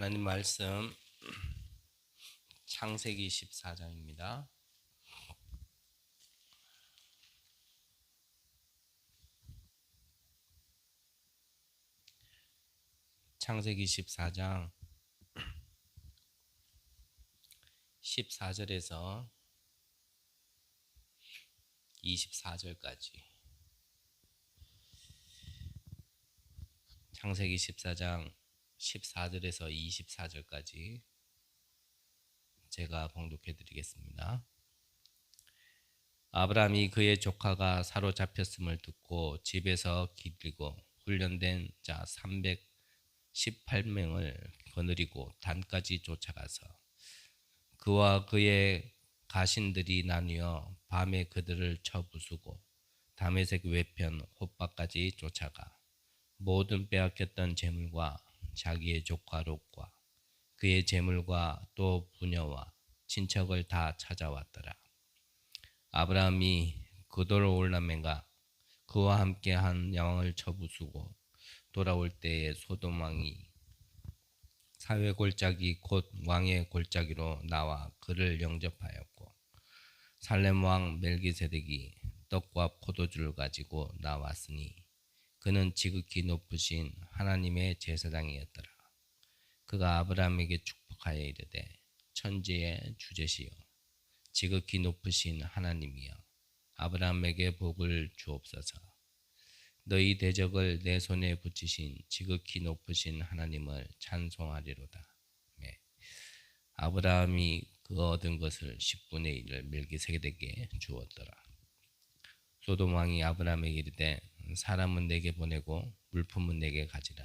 하나님 말씀 창세기 14장입니다. 창세기 14장 14절에서 24절까지. 창세기 14장 14절에서 24절까지 제가 봉독해 드리겠습니다. 아브라함이 그의 조카가 사로잡혔음을 듣고 집에서 기들고 훈련된 자 318명을 거느리고 단까지 쫓아가서 그와 그의 가신들이 나뉘어 밤에 그들을 쳐 부수고 다메섹 외편 홉바까지 쫓아가 모든 빼앗겼던 재물과 자기의 조카 롯과 그의 재물과 또 부녀와 친척을 다 찾아왔더라. 아브라함이 그돌올라멘과 그와 함께 한 여왕을 쳐부수고 돌아올 때에 소돔 왕이 사회 골짜기 곧 왕의 골짜기로 나와 그를 영접하였고 살렘 왕 멜기세덱이 떡과 포도주를 가지고 나왔으니 그는 지극히 높으신 하나님의 제사장이었더라. 그가 아브라함에게 축복하여 이르되 천지의 주제시여 지극히 높으신 하나님이여 아브라함에게 복을 주옵소서. 너희 대적을 내 손에 붙이신 지극히 높으신 하나님을 찬송하리로다. 네. 아브라함이 그 얻은 것을 10분의 1을 멜기세덱에게 주었더라. 소돔 왕이 아브라함에게 이르되 사람은 내게 보내고 물품은 내게 가지라.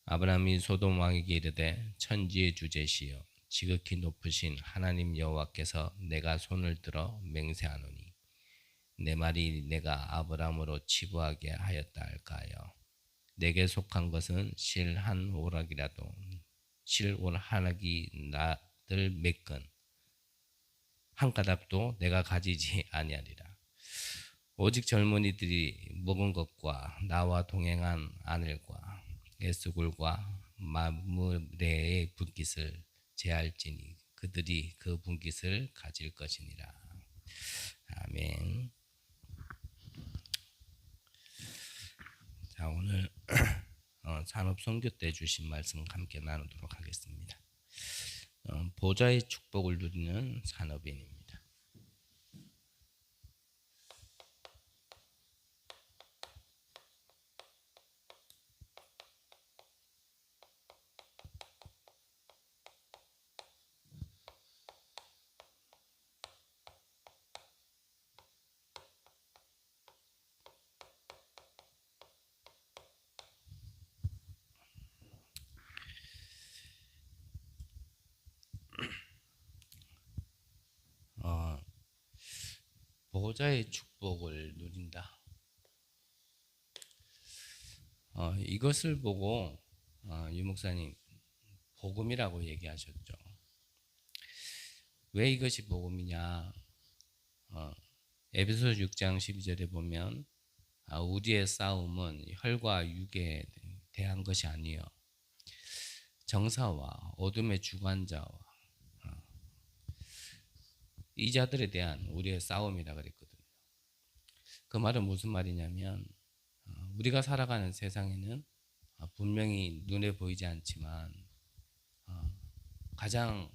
아브라함이 소돔 왕에게 이르되 천지의 주제시여 지극히 높으신 하나님 여호와께서 내가 손을 들어 맹세하노니 내 말이 내가 아브라함으로 치부하게 하였다 할까요? 내게 속한 것은 실 한 오락이라도 실 올 하나기 나들 몇 건 한 가닥도 내가 가지지 아니하리라. 오직 젊은이들이 먹은 것과 나와 동행한 아넬과 에스골과 마므레의 분깃을 제할지니 그들이 그 분깃을 가질 것이니라. 아멘. 자, 오늘 산업 선교 때 주신 말씀 함께 나누도록 하겠습니다. 보좌의 축복을 누리는 산업인입니다. 보호자의 축복을 누린다. 이것을 보고 유 목사님 복음이라고 얘기하셨죠. 왜 이것이 복음이냐? 에베소서 6장 12절에 보면 우리의 싸움은 혈과 육에 대한 것이 아니요 정사와 어둠의 주관자와 이 자들에 대한 우리의 싸움이라 그랬거든요. 그 말은 무슨 말이냐면 우리가 살아가는 세상에는 분명히 눈에 보이지 않지만 가장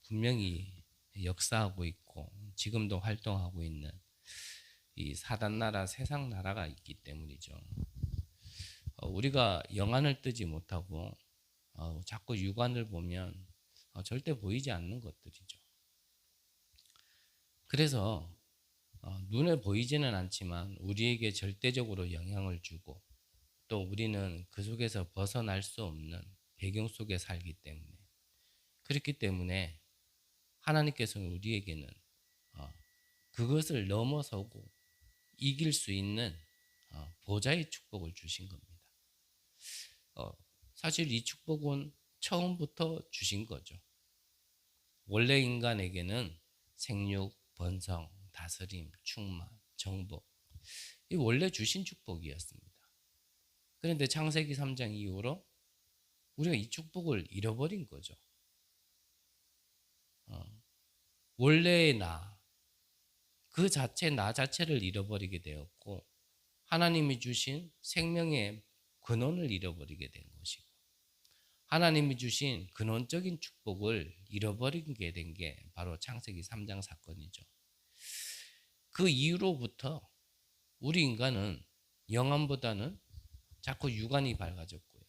분명히 역사하고 있고 지금도 활동하고 있는 이 사단 나라, 세상 나라가 있기 때문이죠. 우리가 영안을 뜨지 못하고 자꾸 육안을 보면 절대 보이지 않는 것들이죠. 그래서 눈에 보이지는 않지만 우리에게 절대적으로 영향을 주고 또 우리는 그 속에서 벗어날 수 없는 배경 속에 살기 때문에 그렇기 때문에 하나님께서는 우리에게는 그것을 넘어서고 이길 수 있는 보좌의 축복을 주신 겁니다. 사실 이 축복은 처음부터 주신 거죠. 원래 인간에게는 생육, 번성, 다스림, 충만, 정복 이 원래 주신 축복이었습니다. 그런데 창세기 3장 이후로 우리가 이 축복을 잃어버린 거죠. 원래의 그 자체 나 자체를 잃어버리게 되었고 하나님이 주신 생명의 근원을 잃어버리게 된 것이고 하나님이 주신 근원적인 축복을 잃어버리게 된 게 바로 창세기 3장 사건이죠. 그 이후로부터 우리 인간은 영안보다는 자꾸 육안이 밝아졌고요.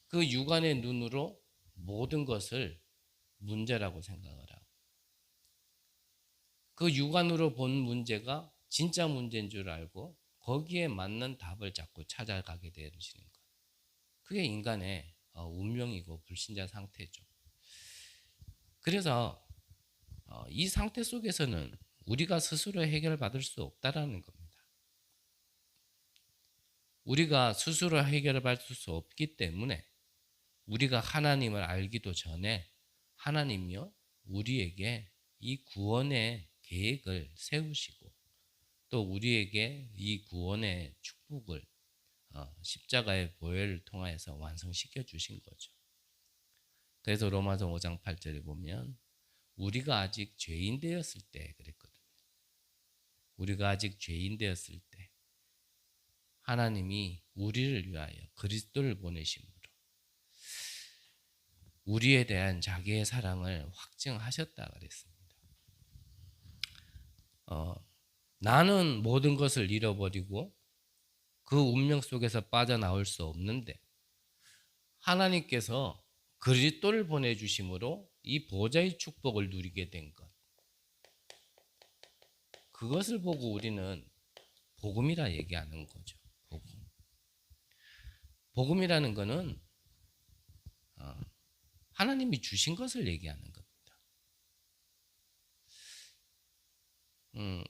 그 육안의 눈으로 모든 것을 문제라고 생각을 하고 그 육안으로 본 문제가 진짜 문제인 줄 알고 거기에 맞는 답을 자꾸 찾아가게 되시는 것. 그게 인간의 운명이고 불신자 상태죠. 그래서 이 상태 속에서는 우리가 스스로 해결받을 수 없다라는 겁니다. 우리가 스스로 해결받을 수 없기 때문에 우리가 하나님을 알기도 전에 하나님이요 우리에게 이 구원의 계획을 세우시고 또 우리에게 이 구원의 축복을 십자가의 보혈을 통하여서 완성시켜 주신 거죠. 그래서 로마서 5장 8절에 보면 우리가 아직 죄인 되었을 때 그랬거든요. 우리가 아직 죄인 되었을 때 하나님이 우리를 위하여 그리스도를 보내심으로 우리에 대한 자기의 사랑을 확증하셨다 그랬습니다. 나는 모든 것을 잃어버리고 그 운명 속에서 빠져나올 수 없는데 하나님께서 그리스도를 보내주심으로 이 보좌의 축복을 누리게 된 것. 그것을 보고 우리는 복음이라 얘기하는 거죠. 복음이라는 것은 하나님이 주신 것을 얘기하는 겁니다.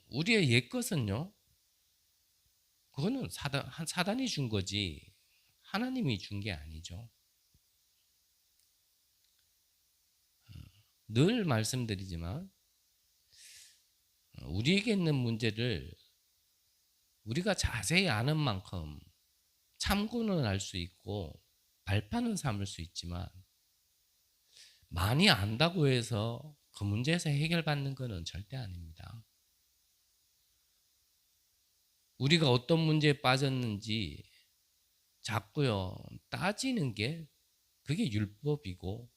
우리의 옛 것은요, 그거는 사단이 준 거지 하나님이 준 게 아니죠. 늘 말씀드리지만 우리에게 있는 문제를 우리가 자세히 아는 만큼 참고는 할 수 있고 발판은 삼을 수 있지만 많이 안다고 해서 그 문제에서 해결받는 것은 절대 아닙니다. 우리가 어떤 문제에 빠졌는지 자꾸요 따지는 게 그게 율법이고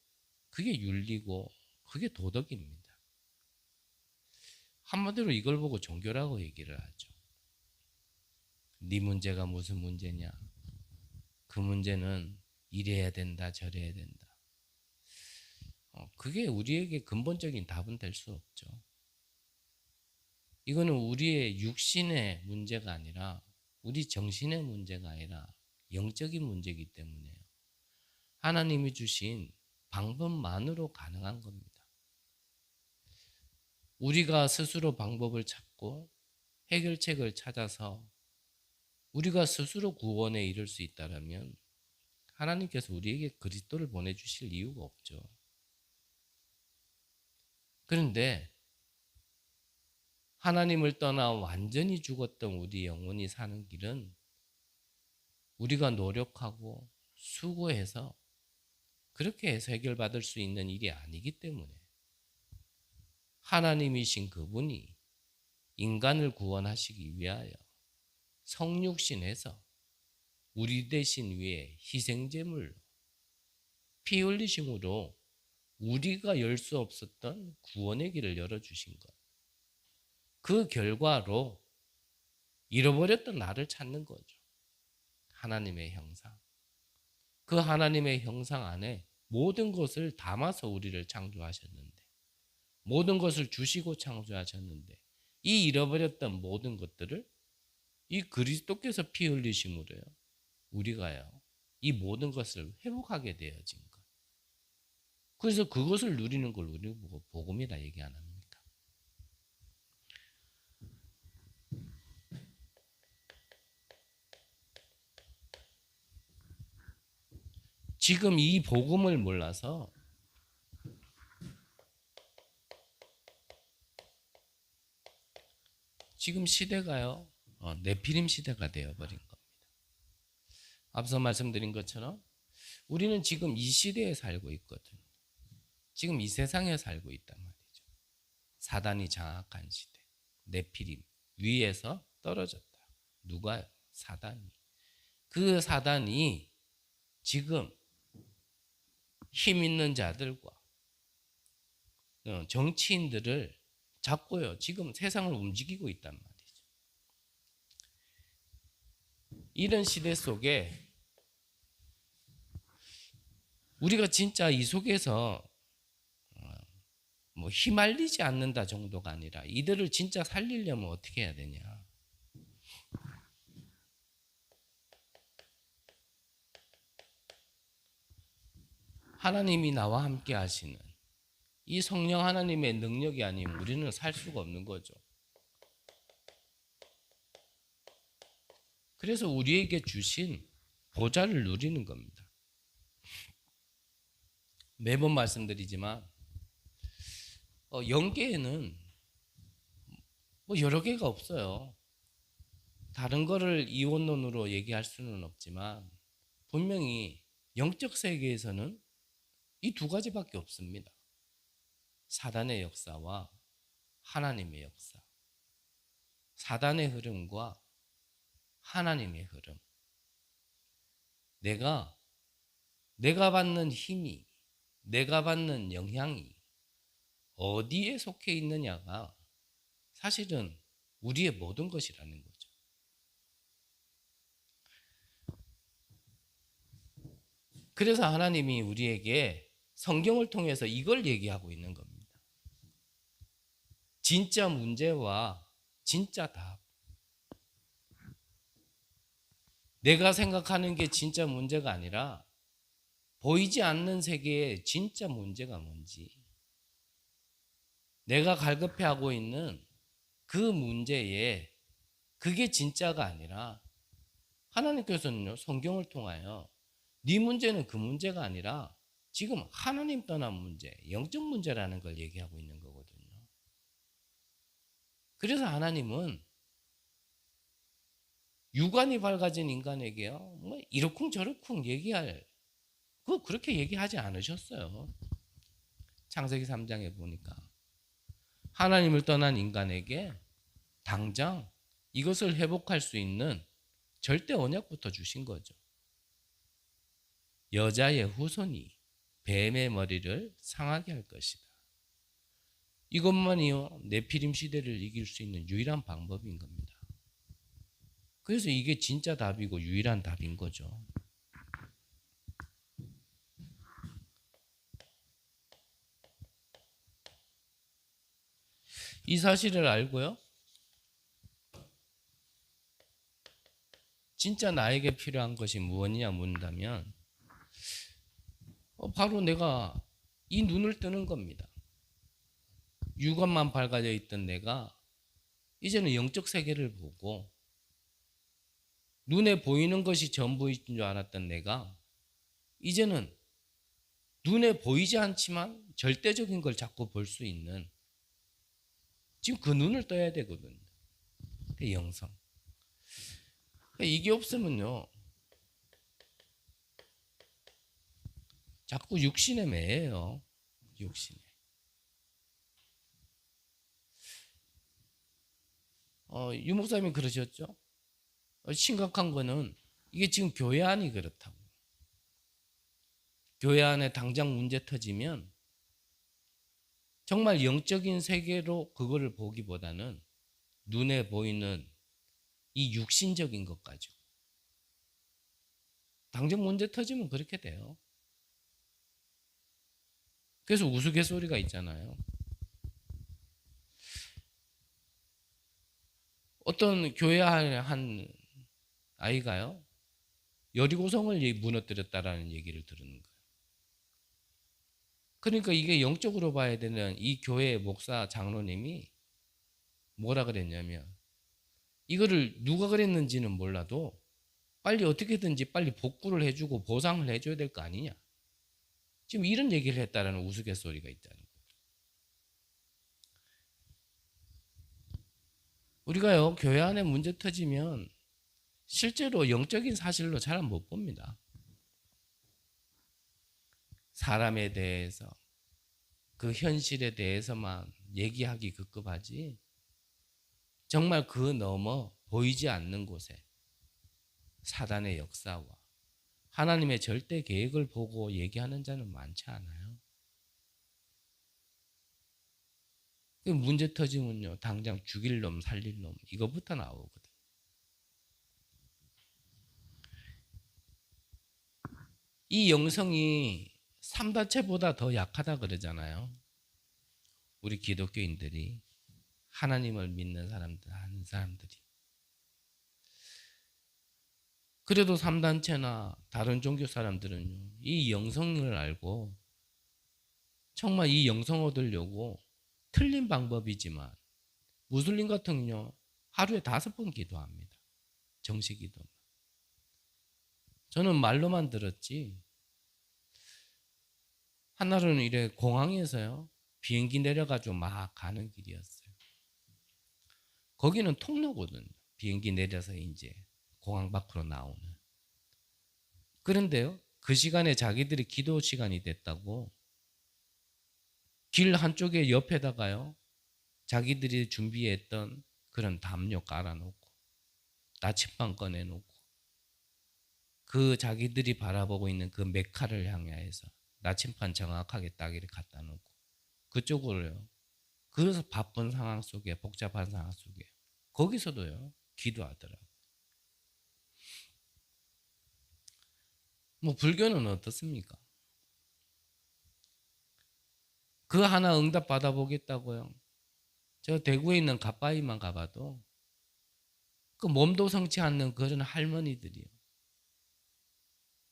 그게 윤리고 그게 도덕입니다. 한마디로 이걸 보고 종교라고 얘기를 하죠. 네 문제가 무슨 문제냐? 그 문제는 이래야 된다 저래야 된다. 그게 우리에게 근본적인 답은 될 수 없죠. 이거는 우리의 육신의 문제가 아니라 우리 정신의 문제가 아니라 영적인 문제이기 때문에요. 하나님이 주신 방법만으로 가능한 겁니다. 우리가 스스로 방법을 찾고 해결책을 찾아서 우리가 스스로 구원에 이를 수 있다면 하나님께서 우리에게 그리스도를 보내주실 이유가 없죠. 그런데 하나님을 떠나 완전히 죽었던 우리 영혼이 사는 길은 우리가 노력하고 수고해서 그렇게 해서 해결받을 수 있는 일이 아니기 때문에 하나님이신 그분이 인간을 구원하시기 위하여 성육신해서 우리 대신 위에 희생제물로 피 흘리심으로 우리가 열 수 없었던 구원의 길을 열어주신 것. 그 결과로 잃어버렸던 나를 찾는 거죠. 하나님의 형상. 그 하나님의 형상 안에 모든 것을 담아서 우리를 창조하셨는데 모든 것을 주시고 창조하셨는데 이 잃어버렸던 모든 것들을 이 그리스도께서 피 흘리심으로요. 우리가요. 이 모든 것을 회복하게 되어진 것. 그래서 그것을 누리는 걸 우리 보고 복음이라 얘기 안 합니까? 지금 이 복음을 몰라서 지금 시대가요. 네피림 시대가 되어버린 겁니다. 앞서 말씀드린 것처럼 우리는 지금 이 시대에 살고 있거든. 지금 이 세상에 살고 있단 말이죠. 사단이 장악한 시대. 네피림 위에서 떨어졌다. 누가요? 사단이. 그 사단이 지금 힘 있는 자들과 정치인들을 잡고요. 지금 세상을 움직이고 있단 말이죠. 이런 시대 속에 우리가 진짜 이 속에서 뭐 휘말리지 않는다 정도가 아니라 이들을 진짜 살리려면 어떻게 해야 되냐. 하나님이 나와 함께 하시는 이 성령 하나님의 능력이 아니면 우리는 살 수가 없는 거죠. 그래서 우리에게 주신 보좌를 누리는 겁니다. 매번 말씀드리지만 영계에는 뭐 여러 개가 없어요. 다른 거를 이원론으로 얘기할 수는 없지만 분명히 영적 세계에서는 이 두 가지밖에 없습니다. 사단의 역사와 하나님의 역사. 사단의 흐름과 하나님의 흐름. 내가 받는 힘이, 내가 받는 영향이 어디에 속해 있느냐가 사실은 우리의 모든 것이라는 거죠. 그래서 하나님이 우리에게 성경을 통해서 이걸 얘기하고 있는 겁니다. 진짜 문제와 진짜 답. 내가 생각하는 게 진짜 문제가 아니라 보이지 않는 세계의 진짜 문제가 뭔지, 내가 갈급해하고 있는 그 문제에 그게 진짜가 아니라 하나님께서는요, 성경을 통하여 네 문제는 그 문제가 아니라 지금 하나님 떠난 문제, 영적 문제라는 걸 얘기하고 있는 거거든요. 그래서 하나님은 유관이 밝아진 인간에게요, 뭐 이러쿵저러쿵 얘기할, 그렇게 얘기하지 않으셨어요. 창세기 3장에 보니까 하나님을 떠난 인간에게 당장 이것을 회복할 수 있는 절대 언약부터 주신 거죠. 여자의 후손이 뱀의 머리를 상하게 할 것이다. 이것만이요, 네피림 시대를 이길 수 있는 유일한 방법인 겁니다. 그래서 이게 진짜 답이고 유일한 답인 거죠. 이 사실을 알고요, 진짜 나에게 필요한 것이 무엇이냐 묻는다면 바로 내가 이 눈을 뜨는 겁니다. 육안만 밝아져 있던 내가 이제는 영적 세계를 보고 눈에 보이는 것이 전부인 줄 알았던 내가 이제는 눈에 보이지 않지만 절대적인 걸 자꾸 볼 수 있는, 지금 그 눈을 떠야 되거든요. 그 영성. 이게 없으면요, 자꾸 육신에 매여요. 육신에. 유 목사님이 그러셨죠? 심각한 거는 이게 지금 교회 안이 그렇다고. 교회 안에 당장 문제 터지면 정말 영적인 세계로 그거를 보기보다는 눈에 보이는 이 육신적인 것 가지고 당장 문제 터지면 그렇게 돼요. 그래서 우스갯소리가 있잖아요. 어떤 교회 한 아이가요, 여리고성을 무너뜨렸다라는 얘기를 들은 거예요. 그러니까 이게 영적으로 봐야 되는 이 교회 목사 장로님이 뭐라 그랬냐면, 이거를 누가 그랬는지는 몰라도 빨리 어떻게든지 빨리 복구를 해주고 보상을 해줘야 될 거 아니냐. 지금 이런 얘기를 했다라는 우스갯소리가 있다는 거예요. 우리가요, 교회 안에 문제 터지면 실제로 영적인 사실로 잘 못 봅니다. 사람에 대해서 그 현실에 대해서만 얘기하기 급급하지 정말 그 너머 보이지 않는 곳에 사단의 역사와 하나님의 절대 계획을 보고 얘기하는 자는 많지 않아요. 문제 터지면요 당장 죽일 놈 살릴 놈 이거부터 나오거든. 이 영성이 삼다체보다 더 약하다 그러잖아요. 우리 기독교인들이 하나님을 믿는 사람들 하는 사람들이 그래도 삼단체나 다른 종교 사람들은요 이 영성을 알고 정말 이 영성 얻으려고 틀린 방법이지만 무슬림 같은 경우 하루에 5번 기도합니다. 정식 기도. 저는 말로만 들었지 한날은 이래 공항에서요 비행기 내려가지고 막 가는 길이었어요. 거기는 통로거든요. 비행기 내려서 이제 공항 밖으로 나오는. 그런데요 그 시간에 자기들이 기도 시간이 됐다고 길 한쪽에 옆에다가요 자기들이 준비했던 그런 담요 깔아놓고 나침반 꺼내놓고 그 자기들이 바라보고 있는 그 메카를 향해서 나침반 정확하게 딱 이렇게 갖다 놓고 그쪽으로요. 그래서 바쁜 상황 속에 복잡한 상황 속에 거기서도요 기도하더라고요. 뭐 불교는 어떻습니까? 그 하나 응답 받아보겠다고요. 저 대구에 있는 갓바위만 가봐도 그 몸도 성치 않는 그런 할머니들이요.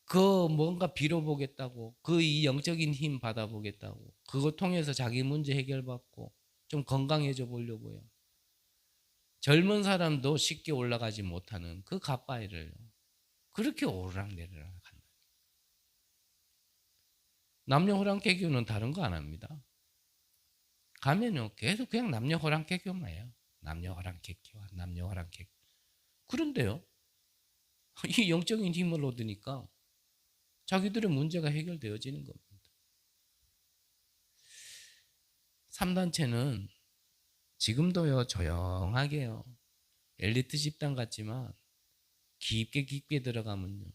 그 뭔가 빌어보겠다고 그 이 영적인 힘 받아보겠다고 그거 통해서 자기 문제 해결받고 좀 건강해져 보려고요. 젊은 사람도 쉽게 올라가지 못하는 그 갓바위를 그렇게 오르락내리락 한다. 남녀 호랑개교는 다른 거 안 합니다. 가면요 계속 그냥 남녀 호랑개교만 해요. 남녀 호랑개교와 남녀 호랑개교. 그런데요 이 영적인 힘을 얻으니까 자기들의 문제가 해결되어지는 겁니다. 3단체는 지금도요 조용하게요 엘리트 집단 같지만 깊게 깊게 들어가면요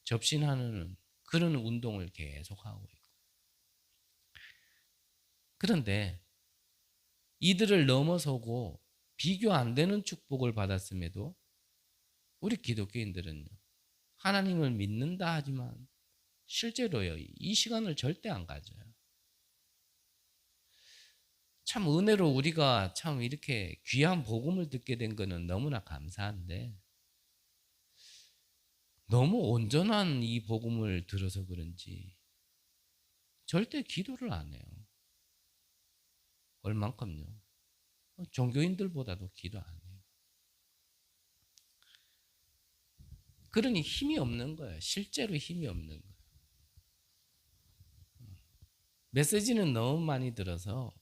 접신하는 그런 운동을 계속하고 있고 그런데 이들을 넘어서고 비교 안 되는 축복을 받았음에도 우리 기독교인들은요 하나님을 믿는다 하지만 실제로요 이 시간을 절대 안 가져요. 참 은혜로 우리가 참 이렇게 귀한 복음을 듣게 된 거는 너무나 감사한데 너무 온전한 이 복음을 들어서 그런지 절대 기도를 안 해요. 얼만큼요? 종교인들보다도 기도 안 해요. 그러니 힘이 없는 거예요. 실제로 힘이 없는 거예요. 메시지는 너무 많이 들어서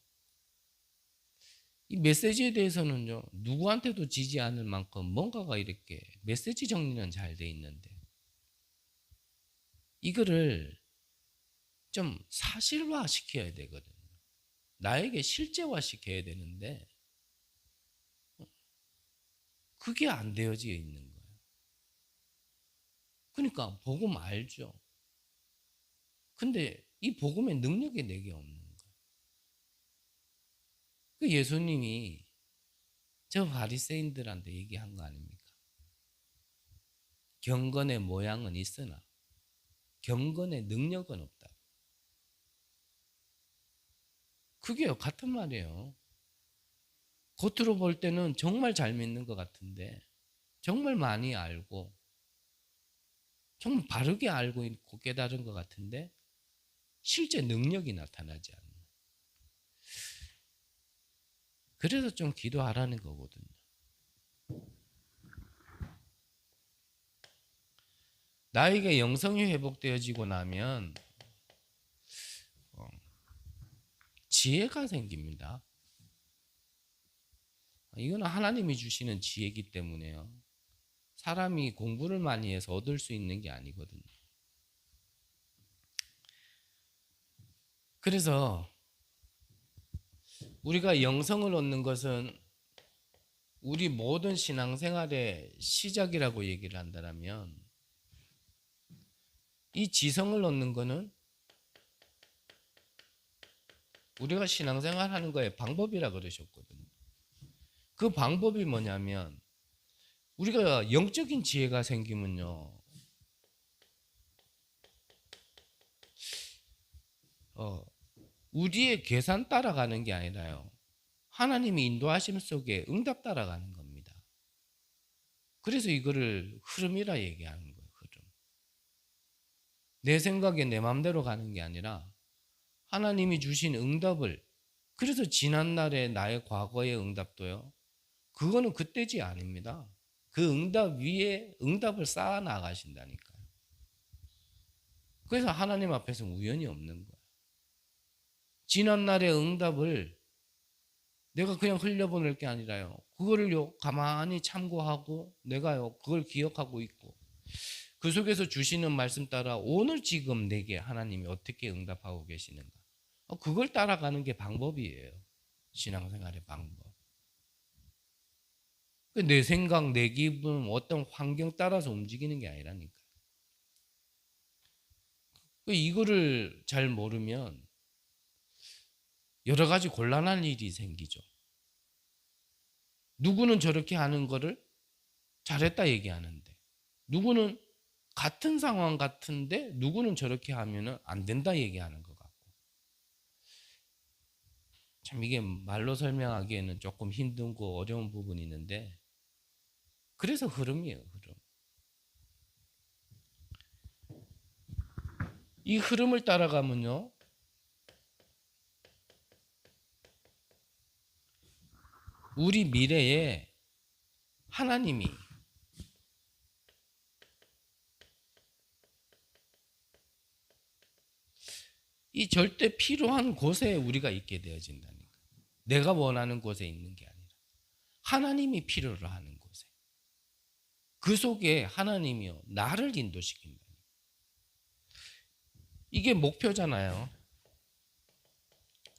이 메시지에 대해서는요 누구한테도 지지 않을 만큼 뭔가가 이렇게 메시지 정리는 잘 돼 있는데 이거를 좀 사실화 시켜야 되거든요. 나에게 실제화 시켜야 되는데 그게 안 되어져 있는 거예요. 그러니까 복음 알죠. 근데 이 복음의 능력이 내게 없는 거예요. 그 예수님이 저 바리새인들한테 얘기한 거 아닙니까? 경건의 모양은 있으나 경건의 능력은 없다. 그게 같은 말이에요. 겉으로 볼 때는 정말 잘 믿는 것 같은데 정말 많이 알고 정말 바르게 알고 있고 깨달은 것 같은데 실제 능력이 나타나지 않는. 그래서 좀 기도하라는 거거든요. 나에게 영성이 회복되어지고 나면 지혜가 생깁니다. 이거는 하나님이 주시는 지혜이기 때문에요. 사람이 공부를 많이 해서 얻을 수 있는 게 아니거든요. 그래서 우리가 영성을 얻는 것은 우리 모든 신앙생활의 시작이라고 얘기를 한다면, 이 지성을 얻는 것은 우리가 신앙생활 하는 거의 방법이라 그러셨거든요. 그 방법이 뭐냐면, 우리가 영적인 지혜가 생기면요, 우리의 계산 따라가는 게 아니라요, 하나님이 인도하심 속에 응답 따라가는 겁니다. 그래서 이거를 흐름이라 얘기하는 거예요. 흐름. 내 생각에 내 마음대로 가는 게 아니라 하나님이 주신 응답을, 그래서 지난날의 나의 과거의 응답도요, 그거는 그때지 아닙니다. 그 응답 위에 응답을 쌓아 나가신다니까요. 그래서 하나님 앞에서 우연이 없는 거예요. 지난날의 응답을 내가 그냥 흘려보낼 게 아니라요, 그거를요 가만히 참고하고 내가요 그걸 기억하고 있고, 그 속에서 주시는 말씀 따라 오늘 지금 내게 하나님이 어떻게 응답하고 계시는가, 그걸 따라가는 게 방법이에요. 신앙생활의 방법. 내 생각, 내 기분, 어떤 환경 따라서 움직이는 게 아니라니까. 이거를 잘 모르면 여러 가지 곤란한 일이 생기죠. 누구는 저렇게 하는 거를 잘했다 얘기하는데, 누구는 같은 상황 같은데 누구는 저렇게 하면 안 된다 얘기하는 것 같고, 참 이게 말로 설명하기에는 조금 힘들고 어려운 부분이 있는데, 그래서 흐름이에요, 흐름. 이 흐름을 따라가면요, 우리 미래에 하나님이 이 절대 필요한 곳에 우리가 있게 되어진다니까. 내가 원하는 곳에 있는 게 아니라 하나님이 필요로 하는 곳에, 그 속에 하나님이요 나를 인도시킨다. 이게 목표잖아요.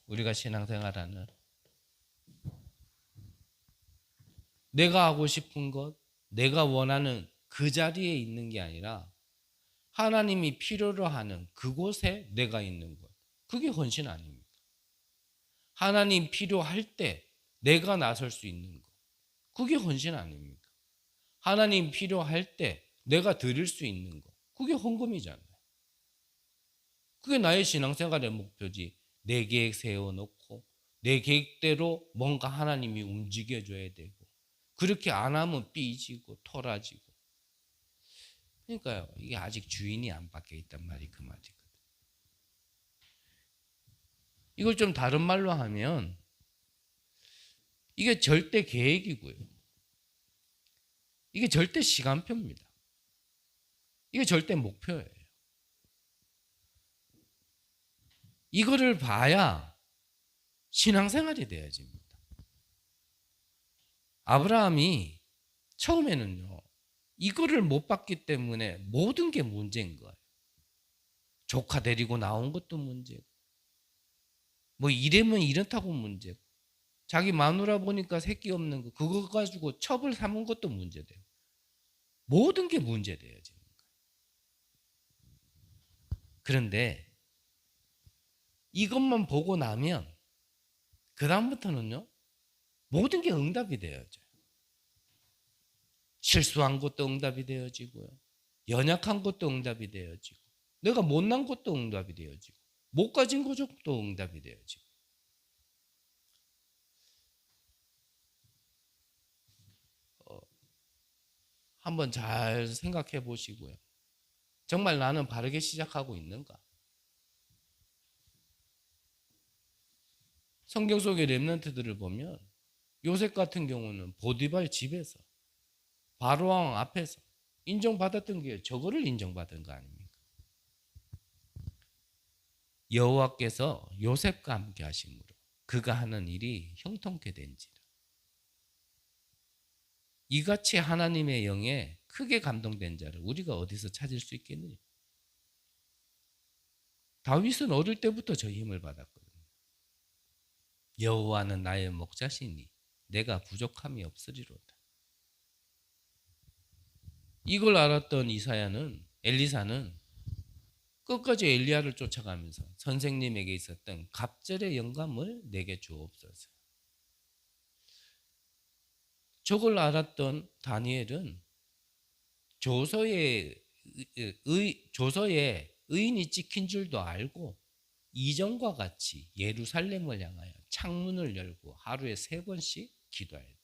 우리가 신앙생활하는, 내가 하고 싶은 것, 내가 원하는 그 자리에 있는 게 아니라 하나님이 필요로 하는 그곳에 내가 있는 것, 그게 헌신 아닙니까? 하나님 필요할 때 내가 나설 수 있는 것, 그게 헌신 아닙니까? 하나님 필요할 때 내가 드릴 수 있는 것, 그게 헌금이잖아요. 그게 나의 신앙생활의 목표지. 내 계획 세워놓고 내 계획대로 뭔가 하나님이 움직여줘야 되고, 그렇게 안 하면 삐지고 토라지고. 그러니까요, 이게 아직 주인이 안 바뀌어 있단 말이 그 말이거든. 이걸 좀 다른 말로 하면 이게 절대 계획이고요, 이게 절대 시간표입니다. 이게 절대 목표예요. 이거를 봐야 신앙생활이 되어집니다. 아브라함이 처음에는요, 이거를 못 봤기 때문에 모든 게 문제인 거예요. 조카 데리고 나온 것도 문제고, 뭐 이래면 이렇다고 문제고, 자기 마누라 보니까 새끼 없는 거 그거 가지고 첩을 삼은 것도 문제되고, 모든 게 문제되어지는 거예요. 그런데 이것만 보고 나면 그 다음부터는요, 모든 게 응답이 되어져요. 실수한 것도 응답이 되어지고요, 연약한 것도 응답이 되어지고, 내가 못난 것도 응답이 되어지고, 못 가진 것도 응답이 되어지고. 한번 잘 생각해 보시고요, 정말 나는 바르게 시작하고 있는가? 성경 속의 렘넌트들을 보면 요셉 같은 경우는 보디발 집에서, 바로왕 앞에서 인정받았던 게 저거를 인정받은 거 아닙니까? 여호와께서 요셉과 함께 하심으로 그가 하는 일이 형통케 된지라. 이같이 하나님의 영에 크게 감동된 자를 우리가 어디서 찾을 수 있겠느냐? 다윗은 어릴 때부터 저 힘을 받았거든요. 여호와는 나의 목자시니 내가 부족함이 없으리로다. 이걸 알았던 엘리사는 끝까지 엘리야를 쫓아가면서 선생님에게 있었던 갑절의 영감을 내게 주옵소서. 저걸 알았던 다니엘은 조서에 의인이 찍힌 줄도 알고 이전과 같이 예루살렘을 향하여 창문을 열고 하루에 3번씩 기도하였더라.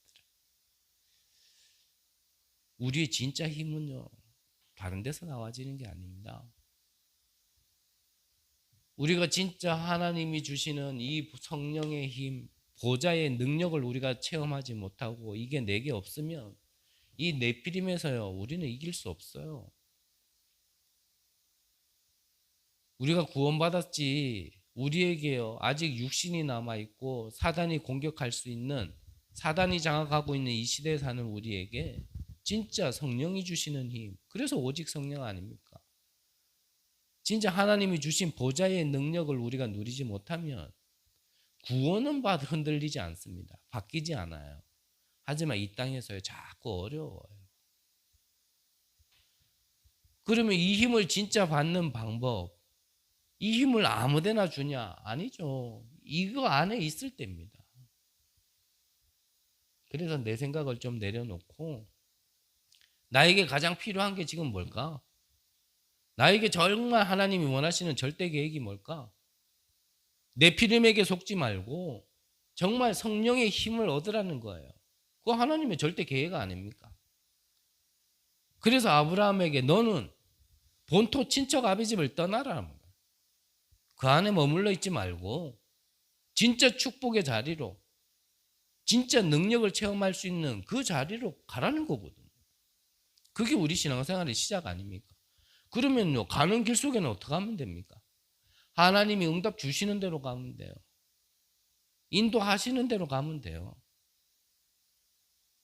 우리의 진짜 힘은요, 다른 데서 나와지는 게 아닙니다. 우리가 진짜 하나님이 주시는 이 성령의 힘, 보좌의 능력을 우리가 체험하지 못하고 이게 내게 없으면 이 네피림에서요, 우리는 이길 수 없어요. 우리가 구원받았지, 우리에게요, 아직 육신이 남아있고 사단이 공격할 수 있는, 사단이 장악하고 있는 이 시대에 사는 우리에게 진짜 성령이 주시는 힘, 그래서 오직 성령 아닙니까? 진짜 하나님이 주신 보좌의 능력을 우리가 누리지 못하면 구원은 봐도 흔들리지 않습니다. 바뀌지 않아요. 하지만 이 땅에서요, 자꾸 어려워요. 그러면 이 힘을 진짜 받는 방법, 이 힘을 아무데나 주냐? 아니죠. 이거 안에 있을 때입니다. 그래서 내 생각을 좀 내려놓고 나에게 가장 필요한 게 지금 뭘까? 나에게 정말 하나님이 원하시는 절대 계획이 뭘까? 네피림에게 속지 말고 정말 성령의 힘을 얻으라는 거예요. 그거 하나님의 절대 계획 아닙니까? 그래서 아브라함에게 너는 본토 친척 아비집을 떠나라는 거예요. 그 안에 머물러 있지 말고 진짜 축복의 자리로, 진짜 능력을 체험할 수 있는 그 자리로 가라는 거거든요. 그게 우리 신앙생활의 시작 아닙니까? 그러면요, 가는 길 속에는 어떻게 하면 됩니까? 하나님이 응답 주시는 대로 가면 돼요. 인도하시는 대로 가면 돼요.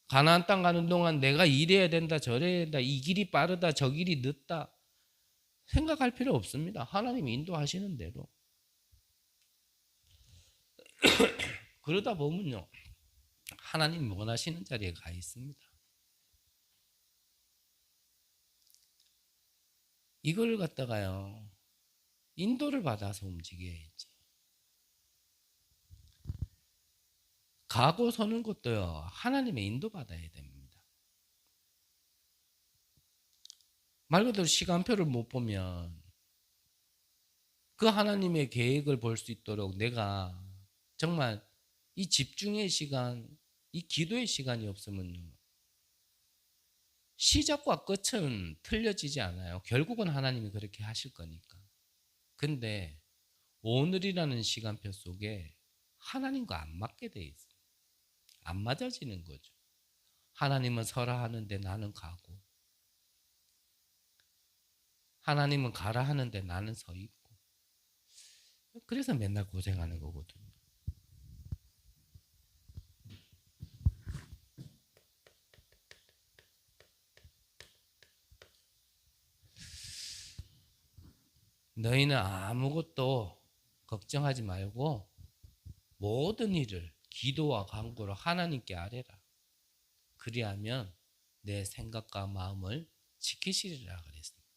가나안 땅 가는 동안 내가 이래야 된다, 저래야 된다, 이 길이 빠르다, 저 길이 늦다 생각할 필요 없습니다. 하나님이 인도하시는 대로. 그러다 보면요, 하나님이 원하시는 자리에 가 있습니다. 이걸 갖다가요, 인도를 받아서 움직여야지. 가고 서는 것도요, 하나님의 인도 받아야 됩니다. 말 그대로 시간표를 못 보면 그 하나님의 계획을 볼 수 있도록 내가 정말 이 집중의 시간, 이 기도의 시간이 없으면요, 시작과 끝은 틀려지지 않아요. 결국은 하나님이 그렇게 하실 거니까. 근데 오늘이라는 시간표 속에 하나님과 안 맞게 돼 있어요. 안 맞아지는 거죠. 하나님은 서라 하는데 나는 가고, 하나님은 가라 하는데 나는 서 있고. 그래서 맨날 고생하는 거거든요. 너희는 아무것도 걱정하지 말고 모든 일을 기도와 간구로 하나님께 아뢰라. 그리하면 내 생각과 마음을 지키시리라 그랬습니다.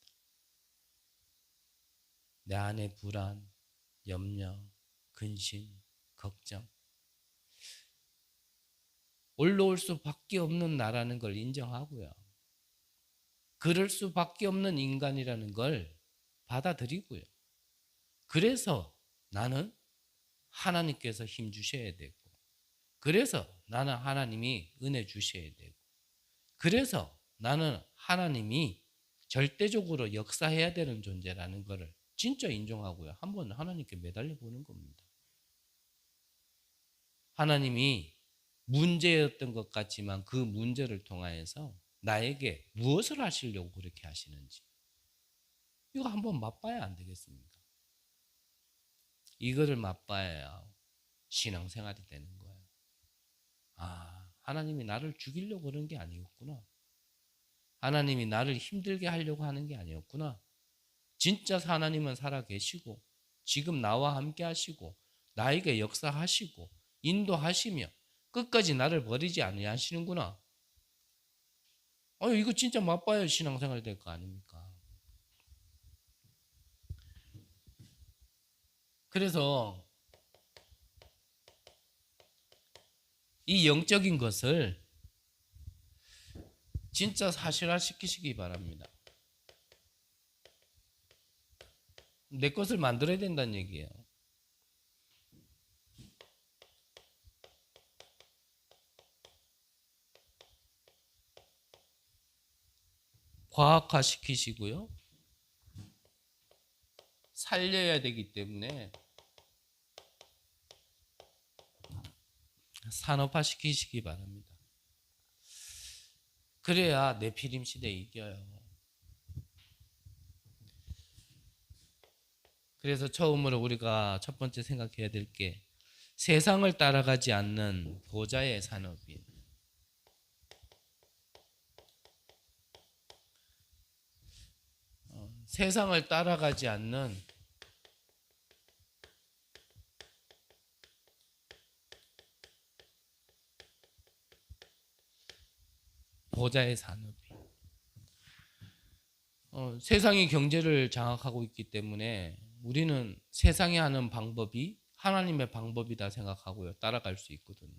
내 안에 불안, 염려, 근심, 걱정 올라올 수밖에 없는 나라는 걸 인정하고요. 그럴 수밖에 없는 인간이라는 걸 받아들이고요. 그래서 나는 하나님께서 힘 주셔야 되고, 그래서 나는 하나님이 은혜 주셔야 되고, 그래서 나는 하나님이 절대적으로 역사해야 되는 존재라는 것을 진짜 인정하고요. 한번 하나님께 매달려 보는 겁니다. 하나님이 문제였던 것 같지만 그 문제를 통하여서 나에게 무엇을 하시려고 그렇게 하시는지 이거 한번 맛봐야 안 되겠습니까? 이거를 맛봐야 신앙생활이 되는 거예요. 아, 하나님이 나를 죽이려고 그런 게 아니었구나. 하나님이 나를 힘들게 하려고 하는 게 아니었구나. 진짜 하나님은 살아 계시고 지금 나와 함께 하시고 나에게 역사하시고 인도하시며 끝까지 나를 버리지 아니하시는구나. 이거 진짜 맛봐야 신앙생활 될 거 아닙니까? 그래서 이 영적인 것을 진짜 사실화시키시기 바랍니다. 내 것을 만들어야 된다는 얘기예요. 과학화시키시고요. 살려야 되기 때문에 산업화시키시기 바랍니다. 그래야 네피림 시대에 이겨요. 그래서 처음으로 우리가 첫 번째 생각해야 될 게 세상을 따라가지 않는 보좌의 산업이에요. 세상을 따라가지 않는 보좌의 산업이. 세상이 경제를 장악하고 있기 때문에 우리는 세상이 하는 방법이 하나님의 방법이다 생각하고요. 따라갈 수 있거든요.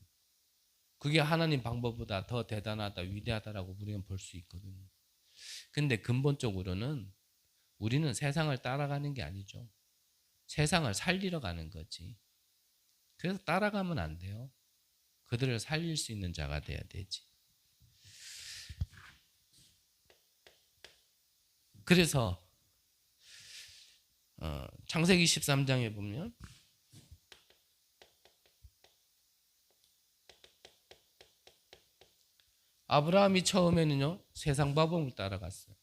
그게 하나님 방법보다 더 대단하다, 위대하다라고 우리는 볼 수 있거든요. 근데 근본적으로는 우리는 세상을 따라가는 게 아니죠. 세상을 살리러 가는 거지. 그래서 따라가면 안 돼요. 그들을 살릴 수 있는 자가 돼야 되지. 그래서 창세기 13장에 보면 아브라함이 처음에는요 세상 방법을 따라갔어요.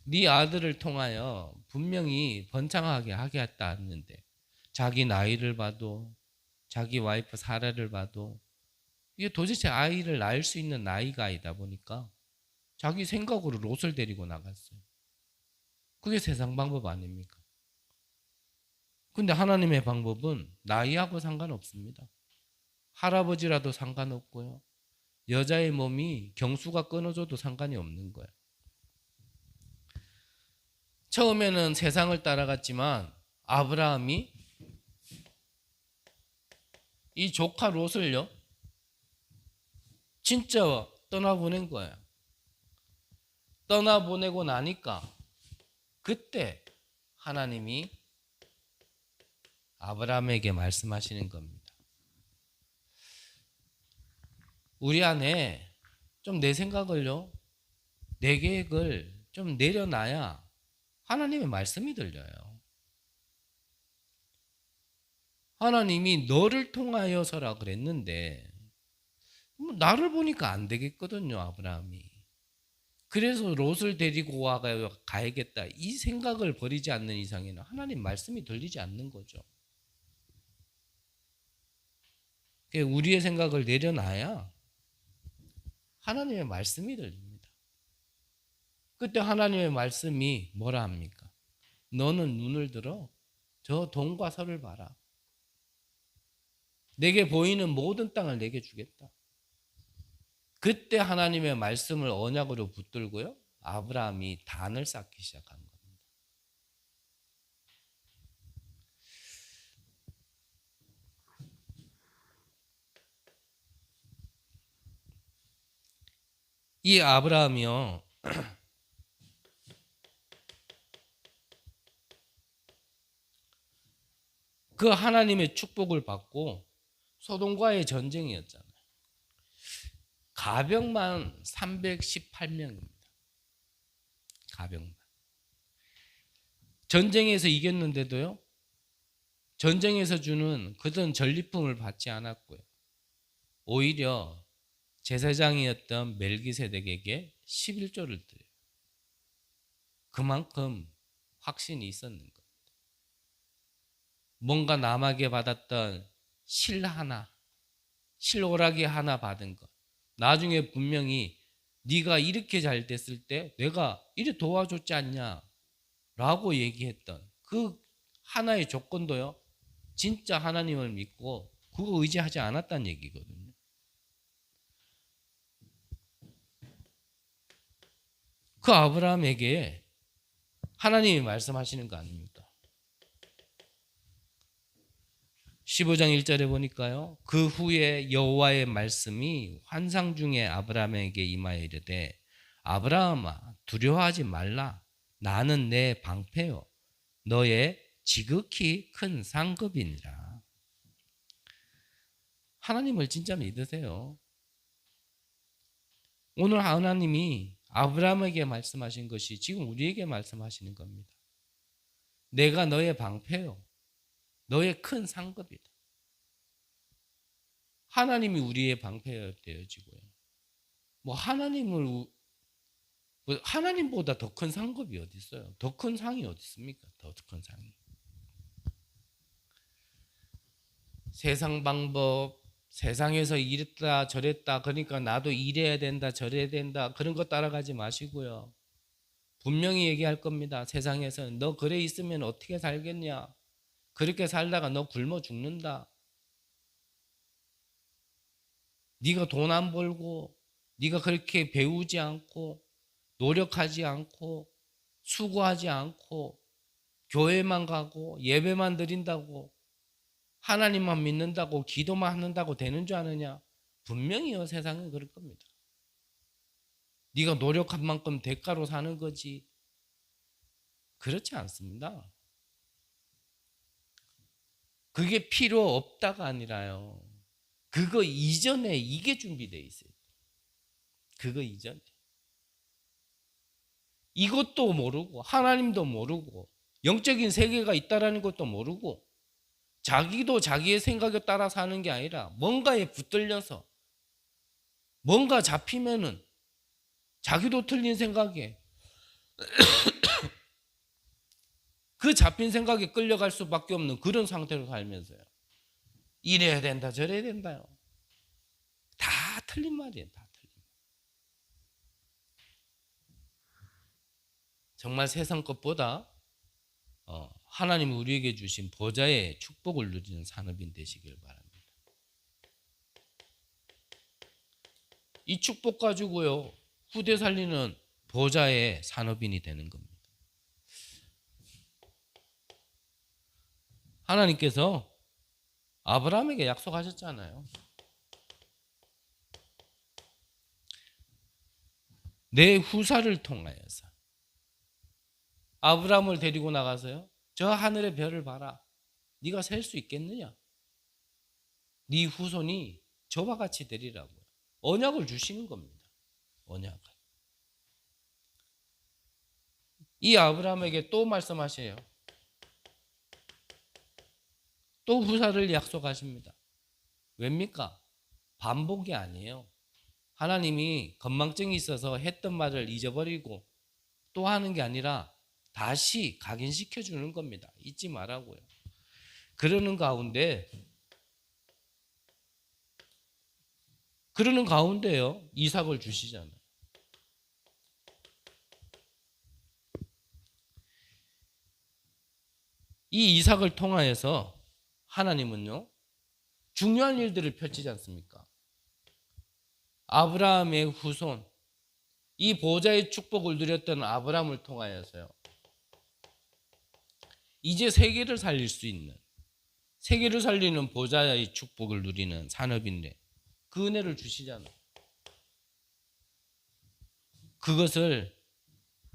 네 아들을 통하여 분명히 번창하게 하겠다 했는데 자기 나이를 봐도 자기 와이프 사라를 봐도 이게 도대체 아이를 낳을 수 있는 나이가 아니다 보니까 자기 생각으로 롯을 데리고 나갔어요. 그게 세상 방법 아닙니까? 근데 하나님의 방법은 나이하고 상관없습니다. 할아버지라도 상관없고요. 여자의 몸이 경수가 끊어져도 상관이 없는 거예요. 처음에는 세상을 따라갔지만 아브라함이 이 조카 롯을요 진짜 떠나보낸 거예요. 떠나보내고 나니까 그때 하나님이 아브라함에게 말씀하시는 겁니다. 우리 안에 좀 내 생각을요, 내 계획을 좀 내려놔야 하나님의 말씀이 들려요. 하나님이 너를 통하여서라 그랬는데 나를 보니까 안 되겠거든요, 아브라함이. 그래서 롯을 데리고 가야겠다 이 생각을 버리지 않는 이상에는 하나님 말씀이 들리지 않는 거죠. 우리의 생각을 내려놔야 하나님의 말씀이 들립니다. 그때 하나님의 말씀이 뭐라 합니까? 너는 눈을 들어 저 동과 서를 봐라. 내게 보이는 모든 땅을 내게 주겠다. 그때 하나님의 말씀을 언약으로 붙들고요. 아브라함이 단을 쌓기 시작한 겁니다. 이 아브라함이요. 그 하나님의 축복을 받고 소돔과의 전쟁이었잖아요. 가병만 318명입니다. 가병만. 전쟁에서 이겼는데도요. 전쟁에서 주는 그런 전리품을 받지 않았고요. 오히려 제사장이었던 멜기세덱에게 11조를 드려요. 그만큼 확신이 있었는 겁니다. 뭔가 남에게 받았던 실오라기 하나 받은 것. 나중에 분명히 네가 이렇게 잘 됐을 때 내가 이래 도와줬지 않냐 라고 얘기했던 그 하나의 조건도요. 진짜 하나님을 믿고 그거 의지하지 않았다는 얘기거든요. 그 아브라함에게 하나님이 말씀하시는 거 아닙니까? 15장 1절에 보니까요. 그 후에 여호와의 말씀이 환상 중에 아브라함에게 임하여 이르되 아브라함아 두려워하지 말라. 나는 내 방패요 너의 지극히 큰 상급이니라. 하나님을 진짜 믿으세요. 오늘 하나님이 아브라함에게 말씀하신 것이 지금 우리에게 말씀하시는 겁니다. 내가 너의 방패요 너의 큰 상급이다. 하나님이 우리의 방패가 되어지고요. 하나님보다 더 큰 상급이 어디 있어요? 더 큰 상이 어디 있습니까? 더 큰 상이. 세상 방법, 세상에서 이랬다 저랬다 그러니까 나도 이래야 된다 저래야 된다 그런 거 따라가지 마시고요. 분명히 얘기할 겁니다. 세상에서는 너 그래 있으면 어떻게 살겠냐? 그렇게 살다가 너 굶어 죽는다. 네가 돈 안 벌고 네가 그렇게 배우지 않고 노력하지 않고 수고하지 않고 교회만 가고 예배만 드린다고 하나님만 믿는다고 기도만 한다고 되는 줄 아느냐? 분명히요. 세상은 그럴 겁니다. 네가 노력한 만큼 대가로 사는 거지. 그렇지 않습니다. 그게 필요 없다가 아니라요. 그거 이전에 이게 준비되어 있어요. 그거 이전에. 이것도 모르고 하나님도 모르고 영적인 세계가 있다라는 것도 모르고 자기도 자기의 생각에 따라 사는 게 아니라 뭔가에 붙들려서 뭔가 잡히면은 자기도 틀린 생각에 그 잡힌 생각에 끌려갈 수밖에 없는 그런 상태로 살면서요. 이래야 된다 저래야 된다요. 다 틀린 말이에요. 다 틀린 말. 정말 세상 것보다 하나님이 우리에게 주신 보좌의 축복을 누리는 산업인 되시길 바랍니다. 이 축복 가지고요. 후대 살리는 보좌의 산업인이 되는 겁니다. 하나님께서 아브라함에게 약속하셨잖아요. 내 후사를 통하여서 아브라함을 데리고 나가서요. 저 하늘의 별을 봐라. 네가 셀 수 있겠느냐? 네 후손이 저와 같이 되리라고요. 언약을 주시는 겁니다. 언약을. 이 아브라함에게 또 말씀하셔요. 또 후사를 약속하십니다. 왜입니까? 반복이 아니에요. 하나님이 건망증이 있어서 했던 말을 잊어버리고 또 하는 게 아니라 다시 각인시켜 주는 겁니다. 잊지 말라고요. 그러는 가운데요. 이삭을 주시잖아요. 이 이삭을 통하여서 하나님은요. 중요한 일들을 펼치지 않습니까? 아브라함의 후손, 이 보좌의 축복을 누렸던 아브라함을 통하여서요. 이제 세계를 살릴 수 있는, 세계를 살리는 보좌의 축복을 누리는 산업인데 그 은혜를 주시잖아요. 그것을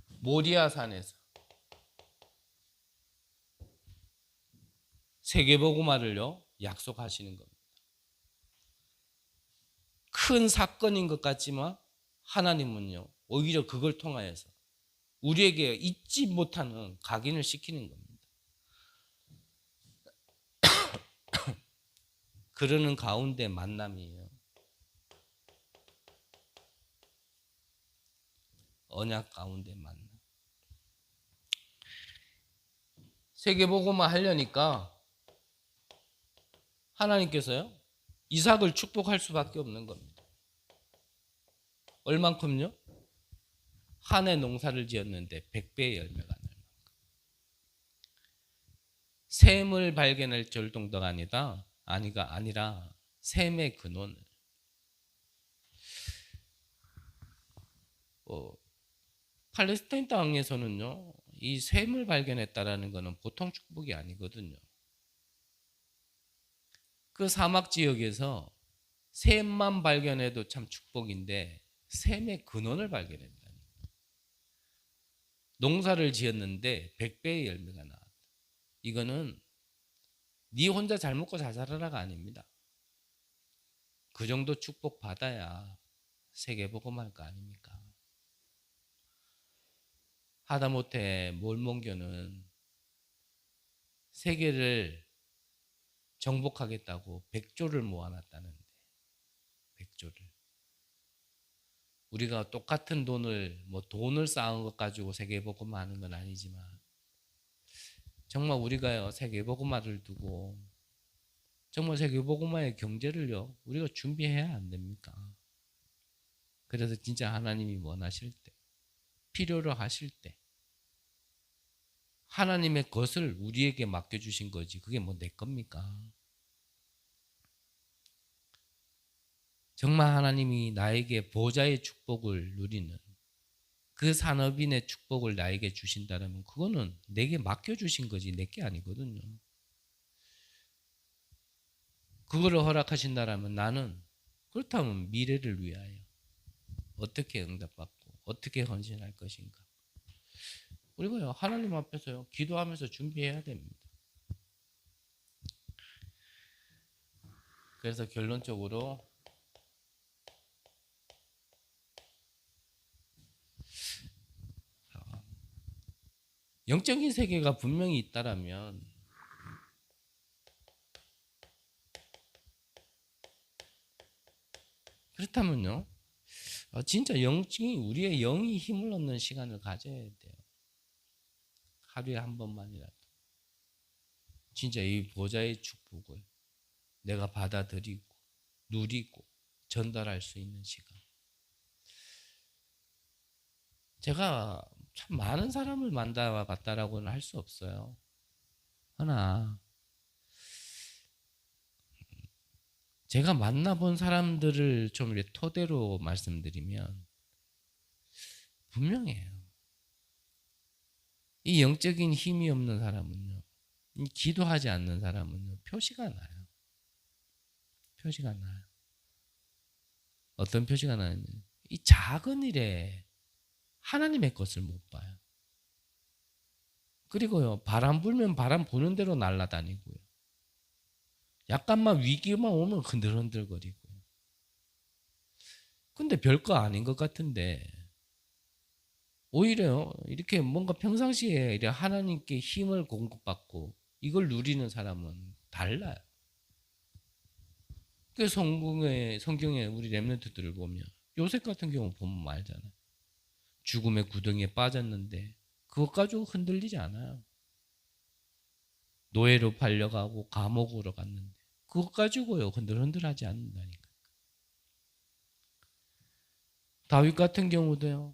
모리아산에서 세계복음화를요 약속하시는 겁니다. 큰 사건인 것 같지만 하나님은요 오히려 그걸 통하여서 우리에게 잊지 못하는 각인을 시키는 겁니다. 그러는 가운데 만남이에요. 언약 가운데 만남. 세계복음화 하려니까 하나님께서요 이삭을 축복할 수밖에 없는 겁니다. 얼만큼요? 한 해 농사를 지었는데 100배의 열매가 날 만큼. 샘을 발견할 정도가 아니라 샘의 근원을. 팔레스타인 땅에서는요, 이 샘을 발견했다라는 것은 보통 축복이 아니거든요. 그 사막 지역에서 샘만 발견해도 참 축복인데 샘의 근원을 발견했다. 농사를 지었는데 100배의 열매가 나왔다. 이거는 네 혼자 잘 먹고 잘 살아라가 아닙니다. 그 정도 축복 받아야 세계복음할 거 아닙니까? 하다못해 몰몬교는 세계를 정복하겠다고 100조를 모아놨다는데, 100조를. 우리가 똑같은 돈을 쌓은 것 가지고 세계복음 하는 건 아니지만, 정말 우리가요, 세계복음화를 두고, 정말 세계복음화의 경제를요, 우리가 준비해야 안 됩니까? 그래서 진짜 하나님이 원하실 때, 필요로 하실 때, 하나님의 것을 우리에게 맡겨주신 거지, 그게 뭐 내 겁니까? 정말 하나님이 나에게 보좌의 축복을 누리는 그 산업인의 축복을 나에게 주신다면 그거는 내게 맡겨주신 거지 내 게 아니거든요. 그거를 허락하신다면 나는 그렇다면 미래를 위하여 어떻게 응답받고 어떻게 헌신할 것인가. 우리가요 하나님 앞에서요 기도하면서 준비해야 됩니다. 그래서 결론적으로 영적인 세계가 분명히 있다라면 그렇다면요 진짜 우리의 영이 힘을 얻는 시간을 가져야 돼요. 하루에 한 번만이라도 진짜 이 보좌의 축복을 내가 받아들이고 누리고 전달할 수 있는 시간. 제가 참 많은 사람을 만나봤다라고는 할 수 없어요. 하나 제가 만나본 사람들을 좀 이렇게 토대로 말씀드리면 분명해요. 이 영적인 힘이 없는 사람은요, 이 기도하지 않는 사람은요, 표시가 나요. 표시가 나요. 어떤 표시가 나냐면 이 작은 일에 하나님의 것을 못 봐요. 그리고요, 바람 불면 바람 부는 대로 날아다니고요. 약간만 위기만 오면 흔들흔들거리고요. 근데 별거 아닌 것 같은데 오히려 이렇게 뭔가 평상시에 이렇게 하나님께 힘을 공급받고 이걸 누리는 사람은 달라요. 그 성경에 우리 렘넌트들을 보면 요셉 같은 경우 보면 알잖아요. 죽음의 구덩이에 빠졌는데 그것 가지고 흔들리지 않아요. 노예로 팔려가고 감옥으로 갔는데 그것 가지고요 흔들흔들하지 않는다니까. 다윗 같은 경우도요.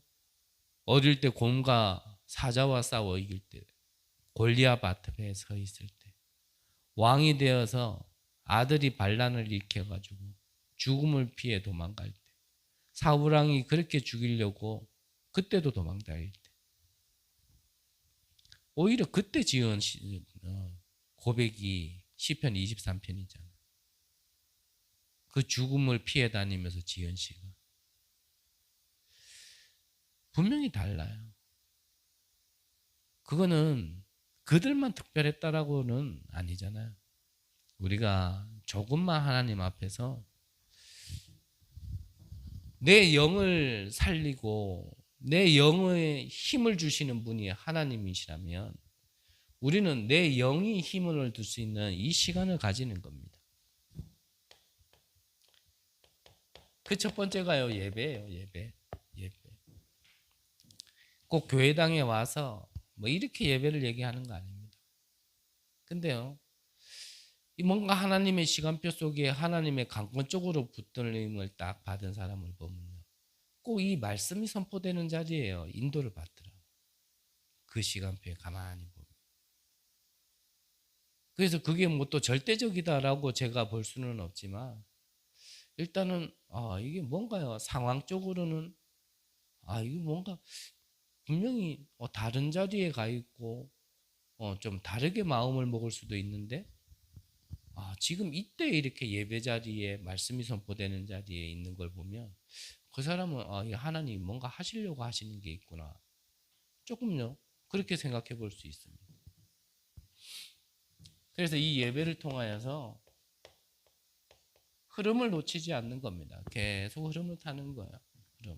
어릴 때 곰과 사자와 싸워 이길 때 골리앗 앞에 서 있을 때 왕이 되어서 아들이 반란을 일으켜가지고 죽음을 피해 도망갈 때 사울 왕이 그렇게 죽이려고 그때도 도망다닐 때 오히려 그때 지은 고백이 시편 23편이잖아요. 그 죽음을 피해 다니면서 지은 시가 분명히 달라요. 그거는 그들만 특별했다라고는 아니잖아요. 우리가 조금만 하나님 앞에서 내 영을 살리고 내 영의 힘을 주시는 분이 하나님이시라면 우리는 내 영이 힘을 얻을 수 있는 이 시간을 가지는 겁니다. 그 첫 번째가요 예배예요. 예배. 꼭 교회당에 와서 뭐 이렇게 예배를 얘기하는 거 아닙니다. 근데요 이 뭔가 하나님의 시간표 속에 하나님의 강권적으로 붙들림을 딱 받은 사람을 보면요 꼭 이 말씀이 선포되는 자리에요 인도를 받더라고요. 그 시간표에 가만히 보면 그래서 그게 뭐 또 절대적이다라고 제가 볼 수는 없지만 일단은 이게 뭔가요? 상황적으로는 이게 뭔가 분명히 다른 자리에 가 있고 좀 다르게 마음을 먹을 수도 있는데 지금 이때 이렇게 예배 자리에 말씀이 선포되는 자리에 있는 걸 보면 그 사람은 이 하나님 뭔가 하시려고 하시는 게 있구나. 조금요. 그렇게 생각해 볼 수 있습니다. 그래서 이 예배를 통하여서 흐름을 놓치지 않는 겁니다. 계속 흐름을 타는 거예요. 흐름.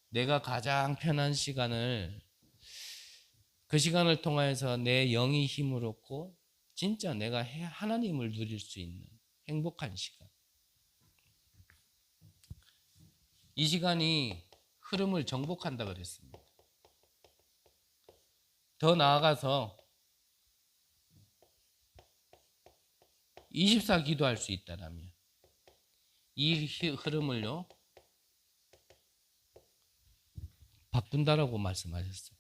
내가 가장 편한 시간을 그 시간을 통하여서 내 영이 힘을 얻고 진짜 내가 하나님을 누릴 수 있는 행복한 시간. 이 시간이 흐름을 정복한다 그랬습니다. 더 나아가서 24 기도할 수 있다라면 이 흐름을요 바꾼다라고 말씀하셨어요.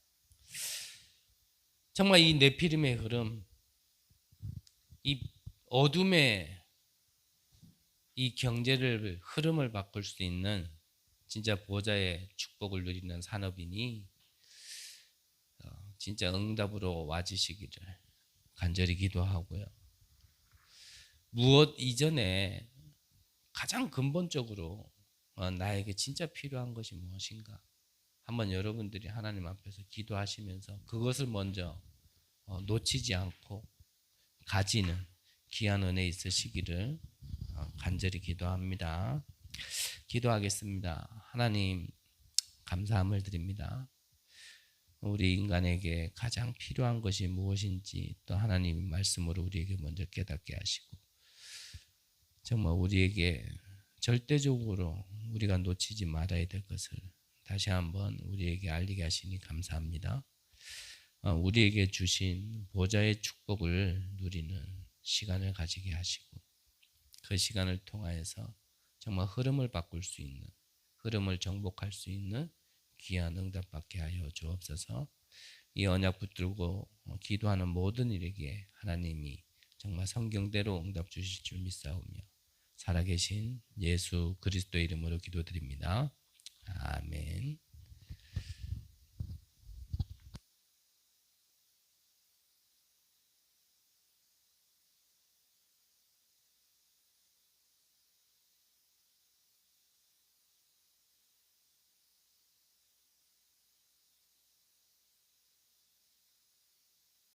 정말 이 네피림의 흐름, 이 어둠의 이 경제를 흐름을 바꿀 수 있는 진짜 보호자의 축복을 누리는 산업인이 진짜 응답으로 와주시기를 간절히 기도하고요. 무엇 이전에 가장 근본적으로 나에게 진짜 필요한 것이 무엇인가? 한번 여러분들이 하나님 앞에서 기도하시면서 그것을 먼저 놓치지 않고 가지는 귀한 은혜 있으시기를 간절히 기도합니다. 기도하겠습니다. 하나님 감사함을 드립니다. 우리 인간에게 가장 필요한 것이 무엇인지 또 하나님의 말씀으로 우리에게 먼저 깨닫게 하시고 정말 우리에게 절대적으로 우리가 놓치지 말아야 될 것을 다시 한번 우리에게 알리게 하시니 감사합니다. 우리에게 주신 보좌의 축복을 누리는 시간을 가지게 하시고 그 시간을 통하여서 정말 흐름을 바꿀 수 있는 흐름을 정복할 수 있는 귀한 응답받게 하여 주옵소서. 이 언약 붙들고 기도하는 모든 일에게 하나님이 정말 성경대로 응답 주실 줄 믿사오며 살아계신 예수 그리스도 이름으로 기도드립니다. 아멘.